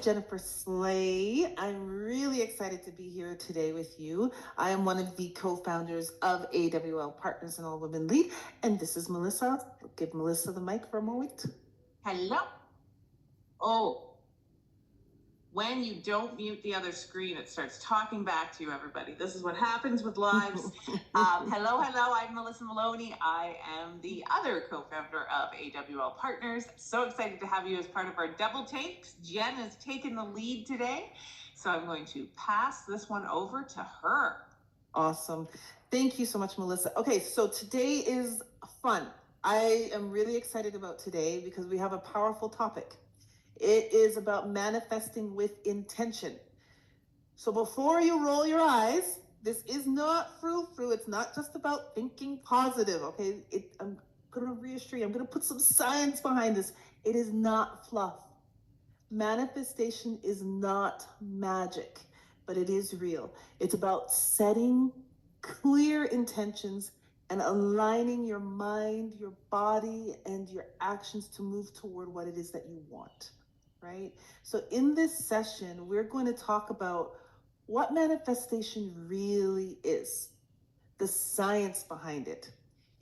Jennifer Slay. I'm really excited to be here today with you. I am one of the co-founders of AWL Partners and All Women Lead, and this is Melissa. I'll give Melissa the mic for a moment. Hello. Oh, when you don't mute the other screen, it starts talking back to you, everybody. This is what happens with lives. Hello. I'm Melissa Maloney. I am the other co-founder of AWL Partners. So excited to have you as part of our double takes. Jen has taken the lead today, so I'm going to pass this one over to her. Awesome. Thank you so much, Melissa. Okay, so today is fun. I am really excited about today because we have a powerful topic. It is about manifesting with intention. So before you roll your eyes, this is not frou-frou. It's not just about thinking positive, okay? I'm going to reassure you. I'm going to put some science behind this. It is not fluff. Manifestation is not magic, but it is real. It's about setting clear intentions and aligning your mind, your body, and your actions to move toward what it is that you want, right? So in this session, we're going to talk about what manifestation really is, the science behind it,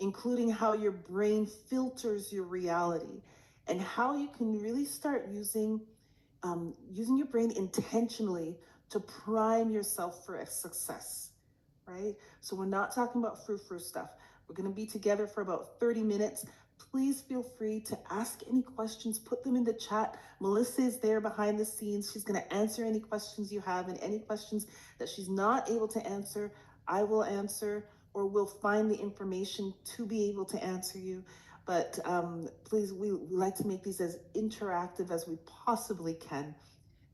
including how your brain filters your reality, and how you can really start using your brain intentionally to prime yourself for a success, right? So we're not talking about frou-frou stuff. We're going to be together for about 30 minutes. Please feel free to ask any questions, put them in the chat. Melissa is there behind the scenes. She's going to answer any questions you have, and any questions that she's not able to answer, I will answer, or we'll find the information to be able to answer you. But please, we like to make these as interactive as we possibly can,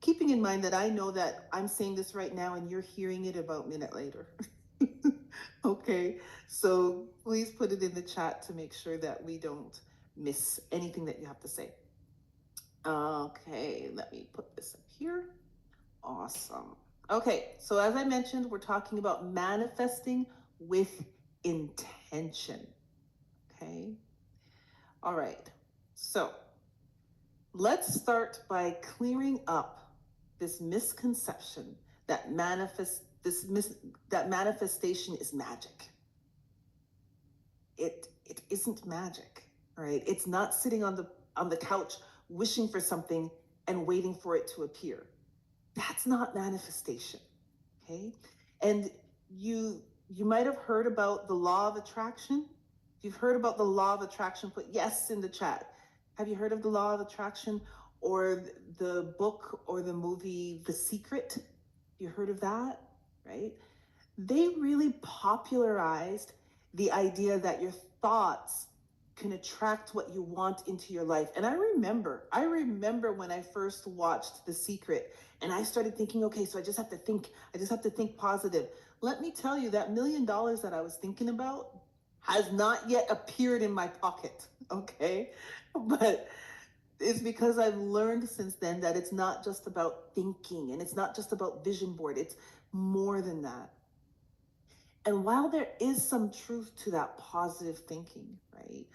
keeping in mind that I know that I'm saying this right now and you're hearing it about a minute later. Okay, so please put it in the chat to make sure that we don't miss anything that you have to say. Okay, let me put this up here. Awesome. Okay, so as I mentioned, we're talking about manifesting with intention. Okay. All right. So let's start by clearing up this misconception that that manifestation is magic. It isn't magic, all right? It's not sitting on the couch wishing for something and waiting for it to appear. That's not manifestation, okay? And you might have heard about the law of attraction. If you've heard about the law of attraction, put yes in the chat. Have you heard of the law of attraction, or the book or the movie The Secret? You heard of that, right? They really popularized the idea that your thoughts can attract what you want into your life. And I remember when I first watched The Secret and I started thinking, okay, so I just have to think positive. Let me tell you, that $1 million that I was thinking about has not yet appeared in my pocket, okay? But it's because I've learned since then that it's not just about thinking, and it's not just about vision board. It's more than that. And while there is some truth to that positive thinking, right?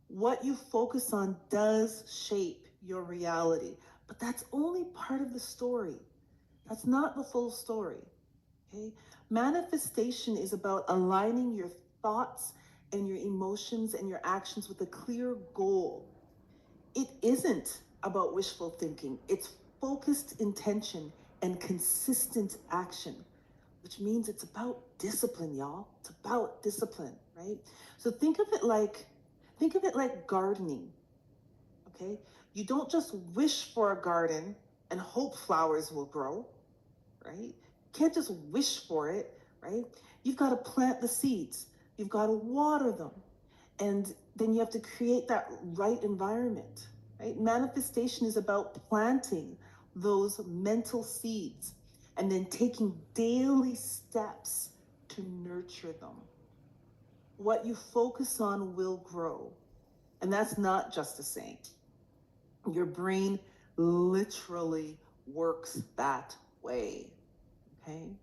What you focus on does shape your reality, but that's only part of the story. That's not the full story, okay? Manifestation is about aligning your thoughts and your emotions and your actions with a clear goal. It isn't about wishful thinking. It's focused intention and consistent action, which means it's about discipline, y'all. It's about discipline, right? So think of it like gardening, okay? You don't just wish for a garden and hope flowers will grow, right? You can't just wish for it, right? You've got to plant the seeds. You've got to water them. And then you have to create that right environment, right? Manifestation is about planting those mental seeds and then taking daily steps to nurture them. What you focus on will grow. And that's not just a saying. Your brain literally works that way, okay?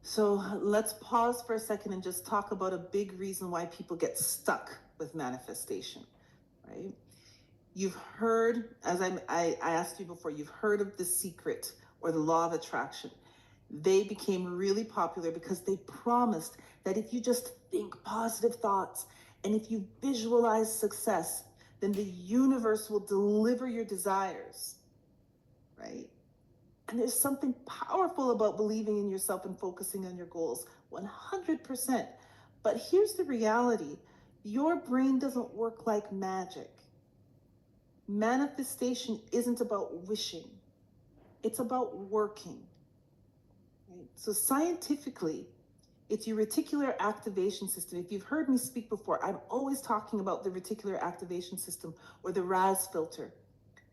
So let's pause for a second and just talk about a big reason why people get stuck with manifestation, right? You've heard, as I asked you before, you've heard of The Secret or the Law of Attraction. They became really popular because they promised that if you just think positive thoughts and if you visualize success, then the universe will deliver your desires, right? And there's something powerful about believing in yourself and focusing on your goals, 100%. But here's the reality: your brain doesn't work like magic. Manifestation isn't about wishing, it's about working. Right? So, scientifically, it's your reticular activation system. If you've heard me speak before, I'm always talking about the reticular activation system or the RAS filter,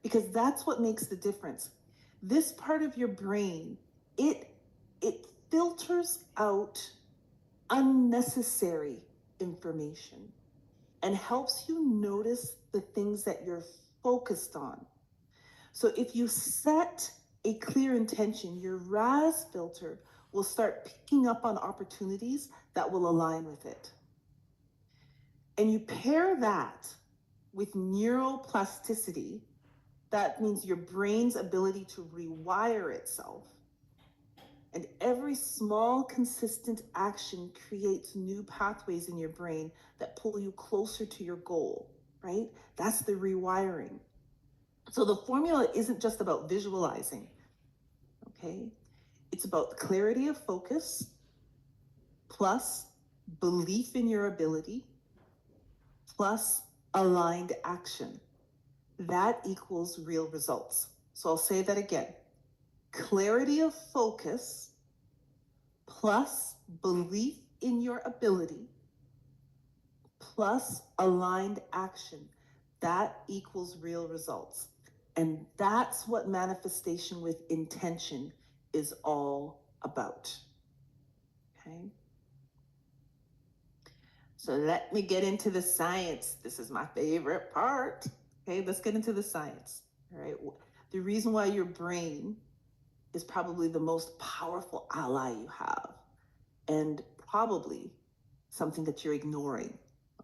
because that's what makes the difference. This part of your brain, it it filters out unnecessary information and helps you notice the things that you're focused on. So if you set a clear intention, your RAS filter will start picking up on opportunities that will align with it. And you pair that with neuroplasticity, that means your brain's ability to rewire itself. And every small, consistent action creates new pathways in your brain that pull you closer to your goal, right? That's the rewiring. So the formula isn't just about visualizing, okay? It's about clarity of focus plus belief in your ability plus aligned action. That equals real results. So I'll say that again. Clarity of focus plus belief in your ability plus aligned action. That equals real results. And that's what manifestation with intention is all about. Okay? So let me get into the science. This is my favorite part. Okay, let's get into the science. All right. The reason why your brain is probably the most powerful ally you have, and probably something that you're ignoring.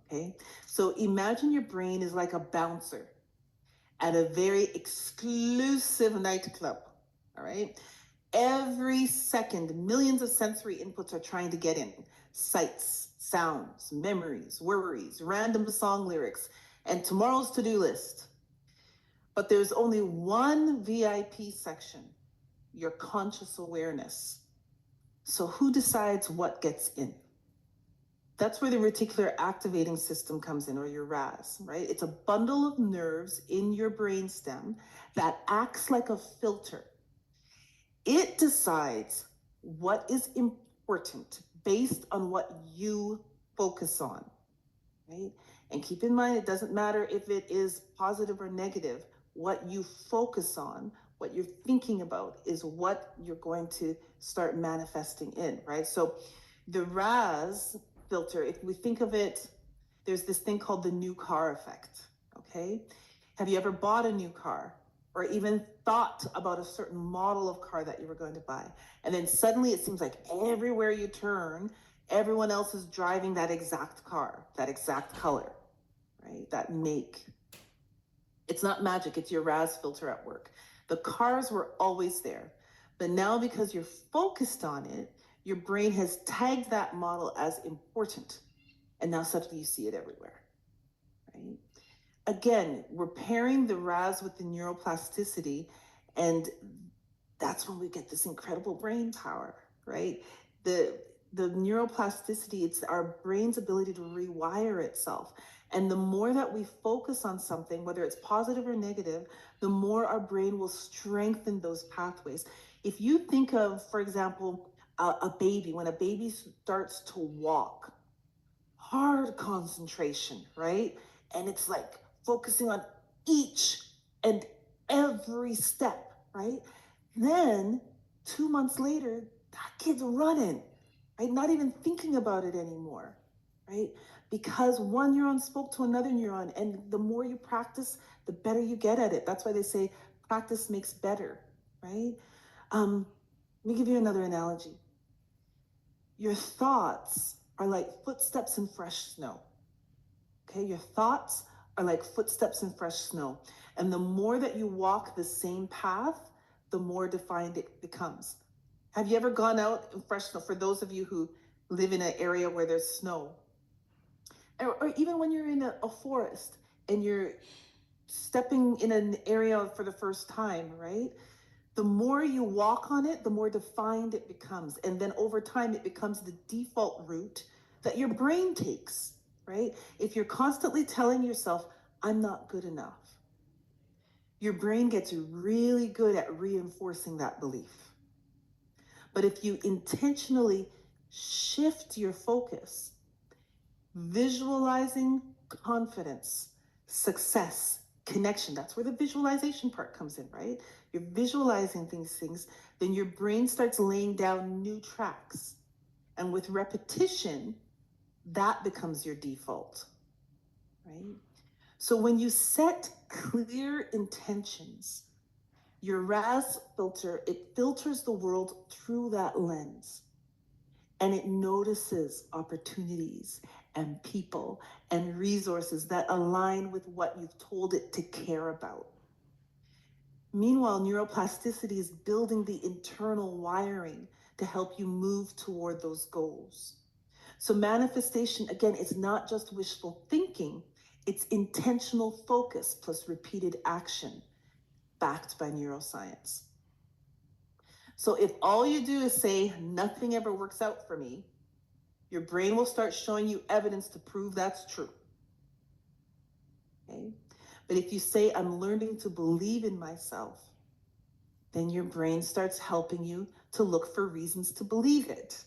Okay. So imagine your brain is like a bouncer at a very exclusive nightclub. All right. Every second, millions of sensory inputs are trying to get in: sights, sounds, memories, worries, random song lyrics, and tomorrow's to do list. But there's only one VIP section: your conscious awareness. So, who decides what gets in? That's where the reticular activating system comes in, or your RAS, right? It's a bundle of nerves in your brainstem that acts like a filter. It decides what is important based on what you focus on, right? And keep in mind, it doesn't matter if it is positive or negative. What you focus on, what you're thinking about, is what you're going to start manifesting in, right? So the RAS filter, if we think of it, there's this thing called the new car effect, okay? Have you ever bought a new car or even thought about a certain model of car that you were going to buy? And then suddenly it seems like everywhere you turn, everyone else is driving that exact car, that exact color, right? That make. It's not magic, it's your RAS filter at work. The cars were always there, but now because you're focused on it, your brain has tagged that model as important. And now suddenly you see it everywhere, right? Again, we're pairing the RAS with the neuroplasticity, and that's when we get this incredible brain power, right? The neuroplasticity, it's our brain's ability to rewire itself. And the more that we focus on something, whether it's positive or negative, the more our brain will strengthen those pathways. If you think of, for example, a baby, when a baby starts to walk, hard concentration, right? And it's like focusing on each and every step, right? Then 2 months later, that kid's running, right? Not even thinking about it anymore, right? Because one neuron spoke to another neuron, and the more you practice, the better you get at it. That's why they say practice makes better, right? Let me give you another analogy. Your thoughts are like footsteps in fresh snow. Okay, your thoughts are like footsteps in fresh snow. And the more that you walk the same path, the more defined it becomes. Have you ever gone out in fresh snow? For those of you who live in an area where there's snow, or even when you're in a forest and you're stepping in an area for the first time, right? The more you walk on it, the more defined it becomes. And then over time, it becomes the default route that your brain takes, right? If you're constantly telling yourself, I'm not good enough, your brain gets really good at reinforcing that belief. But if you intentionally shift your focus, visualizing confidence, success, connection, that's where the visualization part comes in, right? You're visualizing these things, then your brain starts laying down new tracks. And with repetition, that becomes your default, right? So when you set clear intentions, your RAS filter, it filters the world through that lens, and it notices opportunities and people and resources that align with what you've told it to care about. Meanwhile, neuroplasticity is building the internal wiring to help you move toward those goals. So manifestation, again, it's not just wishful thinking, it's intentional focus plus repeated action backed by neuroscience. So if all you do is say, nothing ever works out for me, your brain will start showing you evidence to prove that's true. Okay? But if you say, I'm learning to believe in myself, then your brain starts helping you to look for reasons to believe it.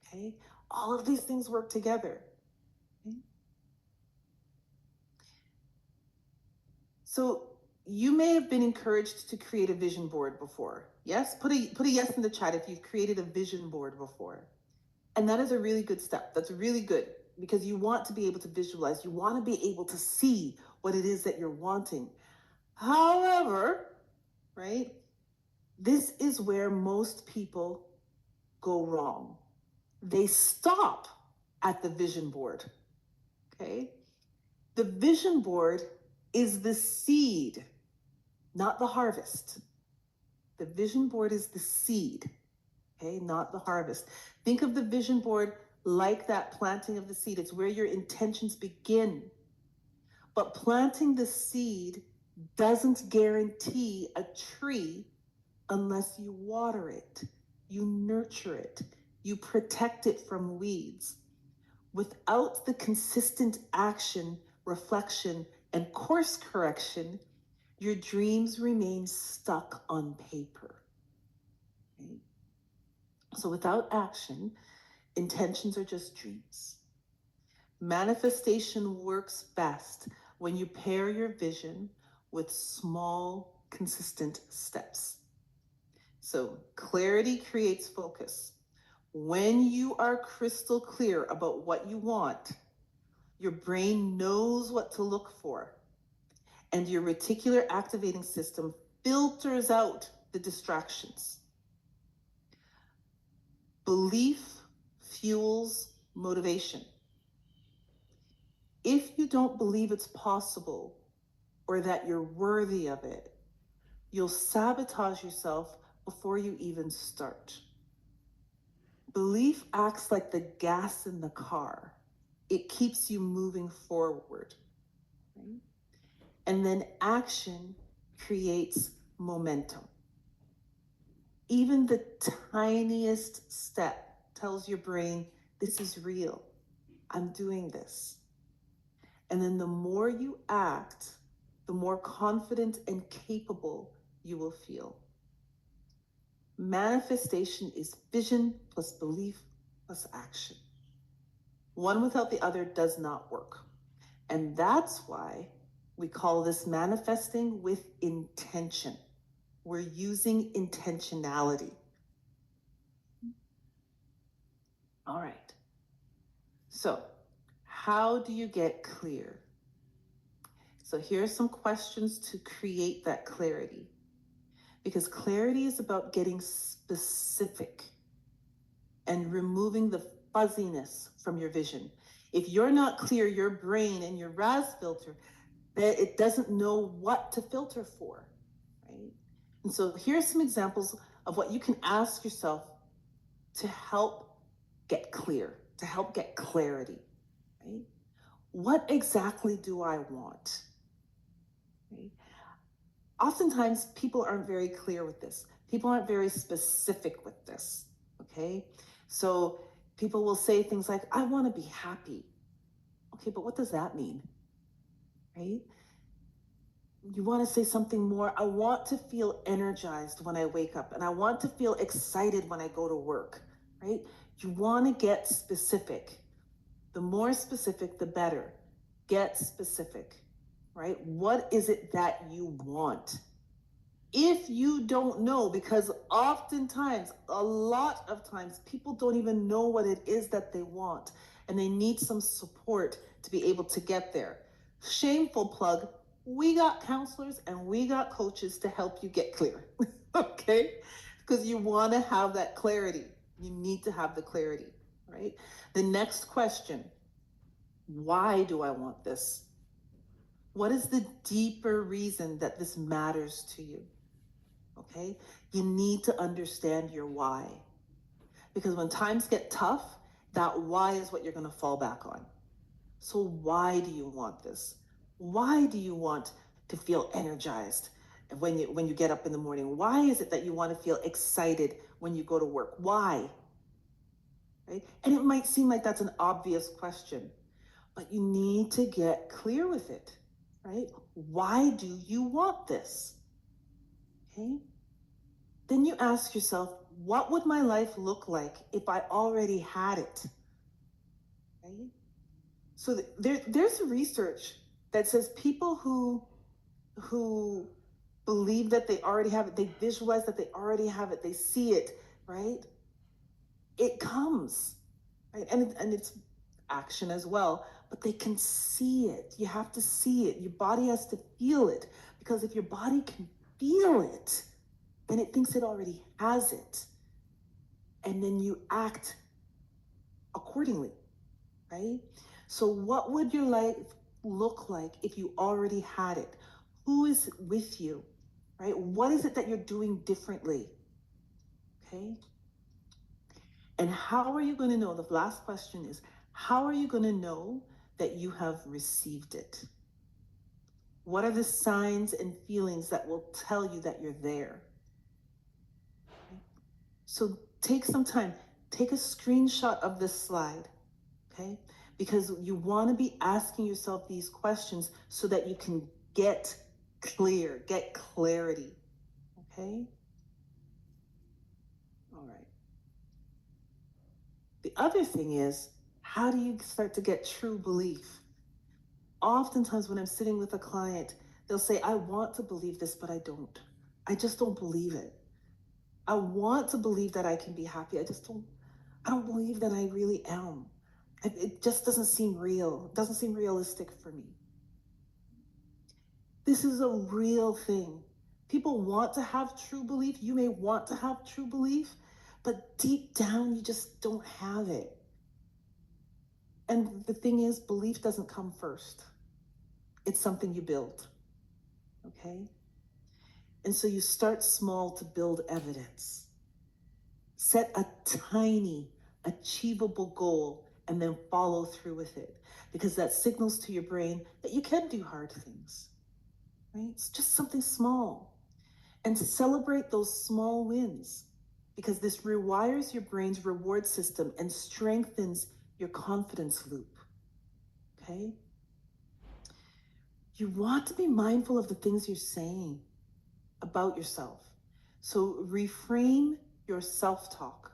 Okay? All of these things work together. Okay? So you may have been encouraged to create a vision board before. Yes? Put a yes in the chat if you've created a vision board before. And that is a really good step. That's really good because you want to be able to visualize. You want to be able to see what it is that you're wanting. However, right, this is where most people go wrong. They stop at the vision board, okay? The vision board is the seed, not the harvest. The vision board is the seed, okay, not the harvest. Think of the vision board like that planting of the seed. It's where your intentions begin. But planting the seed doesn't guarantee a tree unless you water it, you nurture it, you protect it from weeds. Without the consistent action, reflection, and course correction, your dreams remain stuck on paper. Okay? So without action, intentions are just dreams. Manifestation works best when you pair your vision with small, consistent steps. So clarity creates focus. When you are crystal clear about what you want, your brain knows what to look for, and your reticular activating system filters out the distractions. Belief fuels motivation. If you don't believe it's possible or that you're worthy of it, you'll sabotage yourself before you even start. Belief acts like the gas in the car. It keeps you moving forward. Right? And then action creates momentum. Even the tiniest step tells your brain, this is real. I'm doing this. And then the more you act, the more confident and capable you will feel. Manifestation is vision plus belief plus action. One without the other does not work. And that's why we call this manifesting with intention. We're using intentionality. All right. So, how do you get clear? So, here are some questions to create that clarity. Because clarity is about getting specific and removing the fuzziness from your vision. If you're not clear, your brain and your RAS filter, that it doesn't know what to filter for, right? And so here's some examples of what you can ask yourself to help get clear, to help get clarity, right? What exactly do I want? Right? Oftentimes, people aren't very clear with this. People aren't very specific with this, okay? So people will say things like, I want to be happy. Okay, but what does that mean, right? You want to say something more. I want to feel energized when I wake up, and I want to feel excited when I go to work, right? You want to get specific. The more specific, the better. Get specific, right? What is it that you want? If you don't know, because oftentimes, a lot of times, people don't even know what it is that they want, and they need some support to be able to get there. Shameful plug, we got counselors and we got coaches to help you get clear, okay? Because you want to have that clarity. You need to have the clarity, right? The next question, why do I want this? What is the deeper reason that this matters to you? Okay? You need to understand your why. Because when times get tough, that why is what you're going to fall back on. So, why do you want this? Why do you want to feel energized when you get up in the morning? Why is it that you want to feel excited when you go to work? Why? Right? And it might seem like that's an obvious question, but you need to get clear with it, right? Why do you want this? Okay? Then you ask yourself, what would my life look like if I already had it? Right? So there's research that says people who believe that they already have it, they visualize that they already have it, they see it, right? It comes, right? And it's action as well, but they can see it. You have to see it. Your body has to feel it, because if your body can feel it, then it thinks it already has it. And then you act accordingly, right? So, what would your life look like if you already had it? Who is with you, right? What is it that you're doing differently? Okay. And how are you going to know? The last question is, how are you going to know that you have received it? What are the signs and feelings that will tell you that you're there? Okay. So take some time, take a screenshot of this slide, okay? Because you want to be asking yourself these questions so that you can get clear, get clarity, okay? All right. The other thing is, how do you start to get true belief? Oftentimes when I'm sitting with a client, they'll say, I want to believe this, but I don't. I just don't believe it. I want to believe that I can be happy. I don't believe that I really am. It just doesn't seem real. It doesn't seem realistic for me. This is a real thing. People want to have true belief. You may want to have true belief, but deep down, you just don't have it. And the thing is, belief doesn't come first. It's something you build, okay? And so you start small to build evidence. Set a tiny, achievable goal and then follow through with it, because that signals to your brain that you can do hard things, right? It's just something small. And celebrate those small wins, because this rewires your brain's reward system and strengthens your confidence loop, okay? You want to be mindful of the things you're saying about yourself. So reframe your self-talk.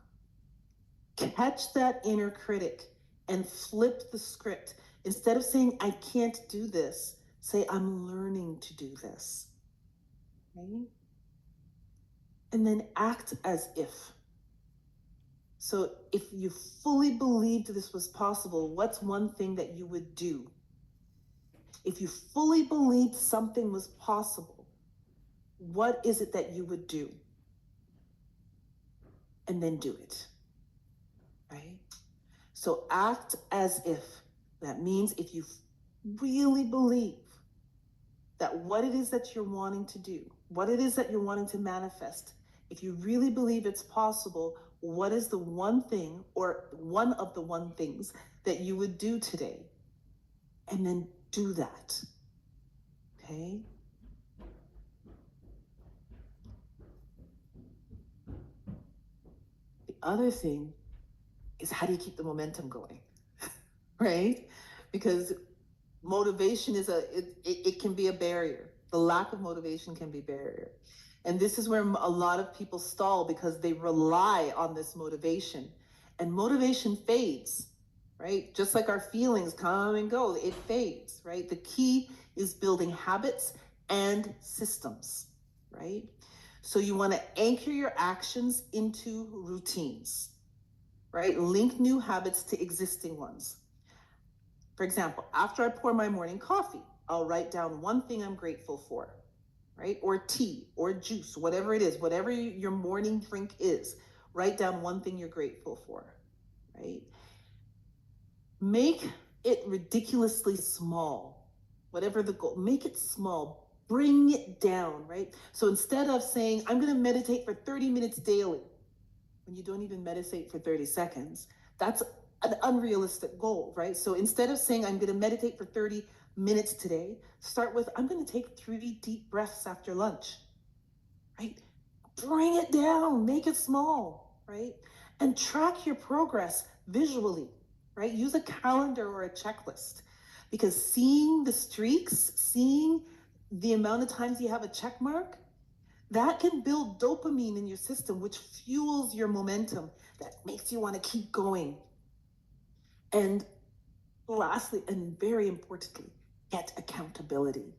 Catch that inner critic and flip the script. Instead of saying, I can't do this, say, I'm learning to do this. Right? And then act as if. So if you fully believed this was possible, what's one thing that you would do? If you fully believed something was possible, what is it that you would do? And then do it, right? So act as if. That means if you really believe that what it is that you're wanting to do, what it is that you're wanting to manifest, if you really believe it's possible, what is the one thing or one of the one things that you would do today? And then do that. Okay? The other thing is, how do you keep the momentum going? Right? Because motivation is it can be a barrier. The lack of motivation can be a barrier. And this is where a lot of people stall because they rely on this motivation. And motivation fades, right? Just like our feelings come and go, it fades, right? The key is building habits and systems, right? So you want to anchor your actions into routines, right? Link new habits to existing ones. For example, after I pour my morning coffee, I'll write down one thing I'm grateful for, right? Or tea or juice, whatever it is, whatever your morning drink is, write down one thing you're grateful for, right? Make it ridiculously small, whatever the goal, make it small, bring it down, right? So instead of saying, I'm going to meditate for 30 minutes daily, when you don't even meditate for 30 seconds, that's an unrealistic goal, right? So instead of saying, I'm going to meditate for 30 minutes today, start with, I'm going to take 3 deep breaths after lunch, right? Bring it down, make it small, right? And track your progress visually, right? Use a calendar or a checklist, because seeing the streaks, seeing the amount of times you have a check mark, that can build dopamine in your system, which fuels your momentum, that makes you want to keep going. And lastly, and very importantly, get accountability,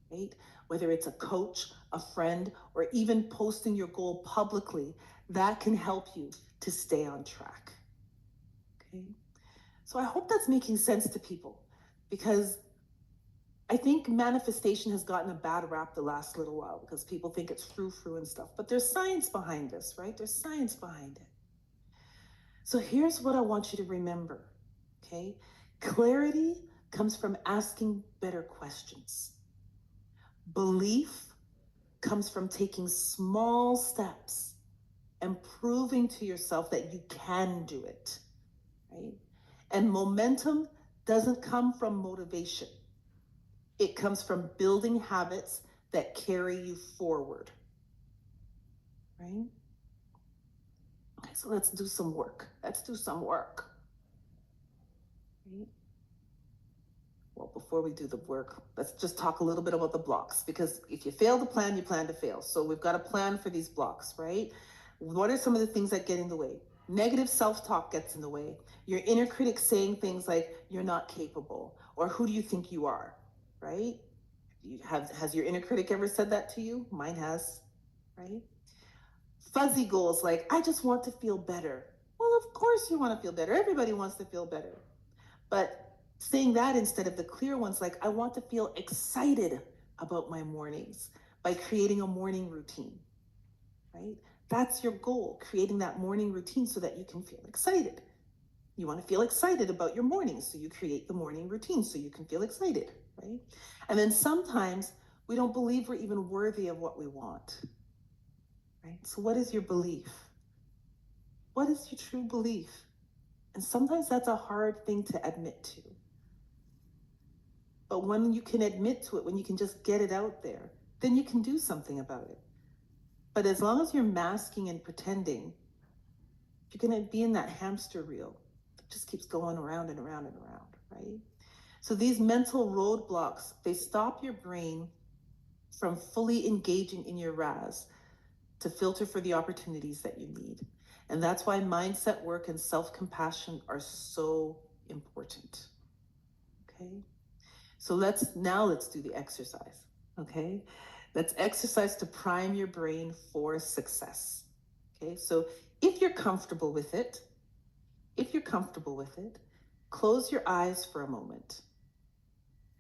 right? Whether it's a coach, a friend, or even posting your goal publicly, that can help you to stay on track. Okay. So I hope that's making sense to people, because I think manifestation has gotten a bad rap the last little while because people think it's frou-frou and stuff, but there's science behind this, right? There's science behind it. So here's what I want you to remember, okay? Clarity comes from asking better questions. Belief comes from taking small steps and proving to yourself that you can do it, right? And momentum doesn't come from motivation. It comes from building habits that carry you forward, right? Okay, so let's do some work. Let's do some work. Right? Well, before we do the work, let's just talk a little bit about the blocks, because if you fail to plan, you plan to fail. So we've got a plan for these blocks, right? What are some of the things that get in the way? Negative self-talk gets in the way. Your inner critic saying things like, you're not capable, or who do you think you are, right? Has your inner critic ever said that to you? Mine has, right? Fuzzy goals like, I just want to feel better. Well, of course you want to feel better. Everybody wants to feel better. But saying that instead of the clear ones like, I want to feel excited about my mornings by creating a morning routine, right? That's your goal, creating that morning routine so that you can feel excited. You want to feel excited about your mornings, so you create the morning routine so you can feel excited, right? And then sometimes we don't believe we're even worthy of what we want, right? So what is your belief? What is your true belief? And sometimes that's a hard thing to admit to. But when you can admit to it, when you can just get it out there, then you can do something about it. But as long as you're masking and pretending, you're going to be in that hamster wheel that just keeps going around and around and around, right? So these mental roadblocks, they stop your brain from fully engaging in your RAS to filter for the opportunities that you need. And that's why mindset work and self-compassion are so important. Okay? So let's do the exercise. Okay? Let's exercise to prime your brain for success. Okay? So if you're comfortable with it, close your eyes for a moment.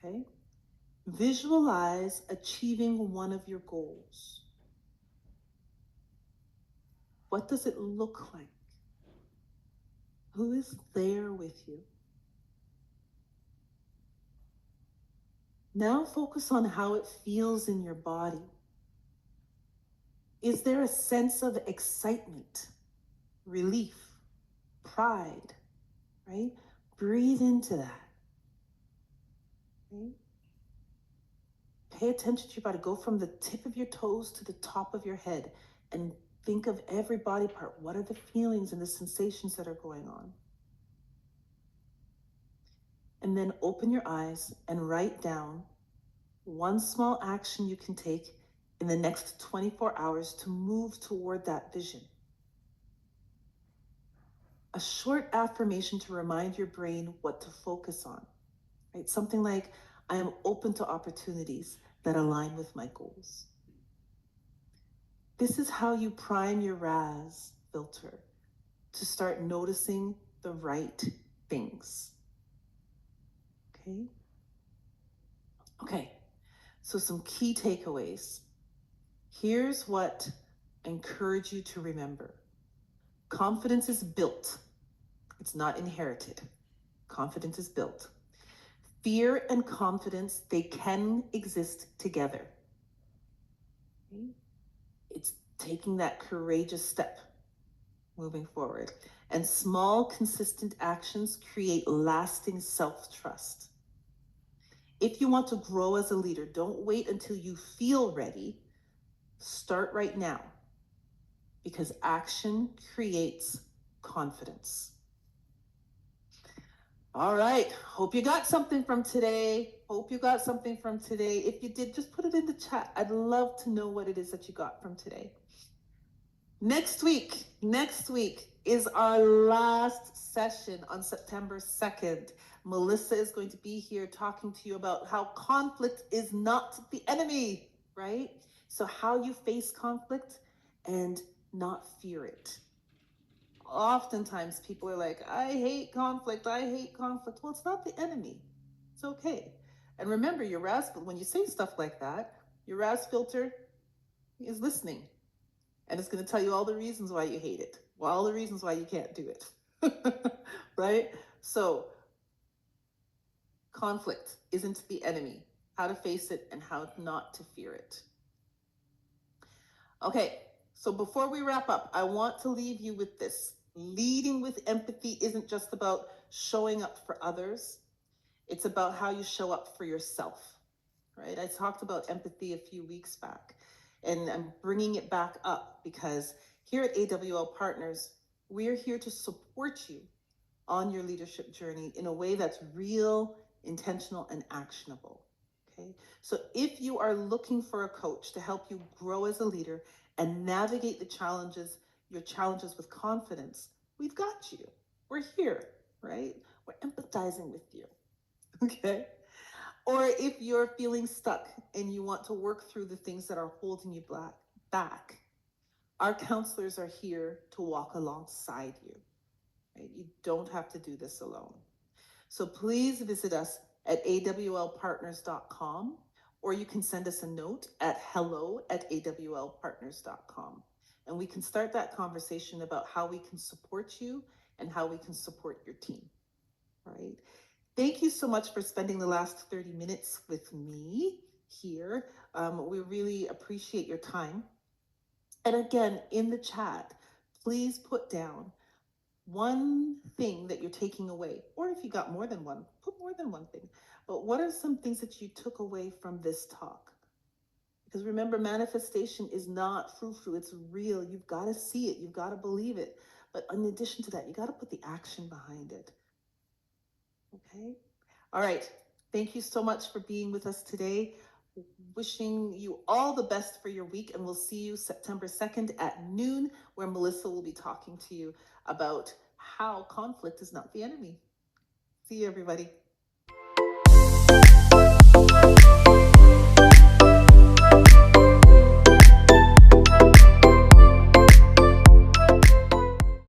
Okay? Visualize achieving one of your goals. What does it look like? Who is there with you? Now focus on how it feels in your body. Is there a sense of excitement, relief, pride, right? Breathe into that. Right? Pay attention to your body. Go from the tip of your toes to the top of your head and think of every body part. What are the feelings and the sensations that are going on? And then open your eyes and write down one small action you can take in the next 24 hours to move toward that vision. A short affirmation to remind your brain what to focus on, right? Something like, I am open to opportunities that align with my goals. This is how you prime your RAS filter to start noticing the right things. Okay? Okay, so some key takeaways. Here's what I encourage you to remember. Confidence is built. It's not inherited. Confidence is built. Fear and confidence, they can exist together. Okay? It's taking that courageous step moving forward. And small, consistent actions create lasting self-trust. If you want to grow as a leader, don't wait until you feel ready. Start right now, because action creates confidence. All right. Hope you got something from today. If you did, just put it in the chat. I'd love to know what it is that you got from today. Next week is our last session on September 2nd. Melissa is going to be here talking to you about how conflict is not the enemy, right? So how you face conflict and not fear it. Oftentimes people are like, I hate conflict. Well, it's not the enemy. It's okay. And remember, your RAS, when you say stuff like that, your RAS filter is listening. And it's going to tell you all the reasons why you hate it, all the reasons why you can't do it. Right? So, conflict isn't the enemy. How to face it and how not to fear it. Okay, so before we wrap up, I want to leave you with this. Leading with empathy isn't just about showing up for others, it's about how you show up for yourself, right? I talked about empathy a few weeks back, and I'm bringing it back up because here at AWL Partners, we're here to support you on your leadership journey in a way that's real, intentional, and actionable. Okay, so if you are looking for a coach to help you grow as a leader and navigate your challenges with confidence, we've got you. We're here, right? We're empathizing with you. Okay. Or if you're feeling stuck and you want to work through the things that are holding you back, our counselors are here to walk alongside you. Right? You don't have to do this alone. So please visit us at awlpartners.com, or you can send us a note at hello@awlpartners.com. And we can start that conversation about how we can support you and how we can support your team. All right. Thank you so much for spending the last 30 minutes with me here. We really appreciate your time. And again, in the chat, please put down one thing that you're taking away, or if you got more than one, put more than one thing. But what are some things that you took away from this talk? Because remember, manifestation is not frou-frou, it's real. You've got to see it, you've got to believe it. But in addition to that, you got to put the action behind it. Okay? All right. Thank you so much for being with us today. Wishing you all the best for your week, and we'll see you September 2nd at noon, where Melissa will be talking to you about how conflict is not the enemy. See you, everybody.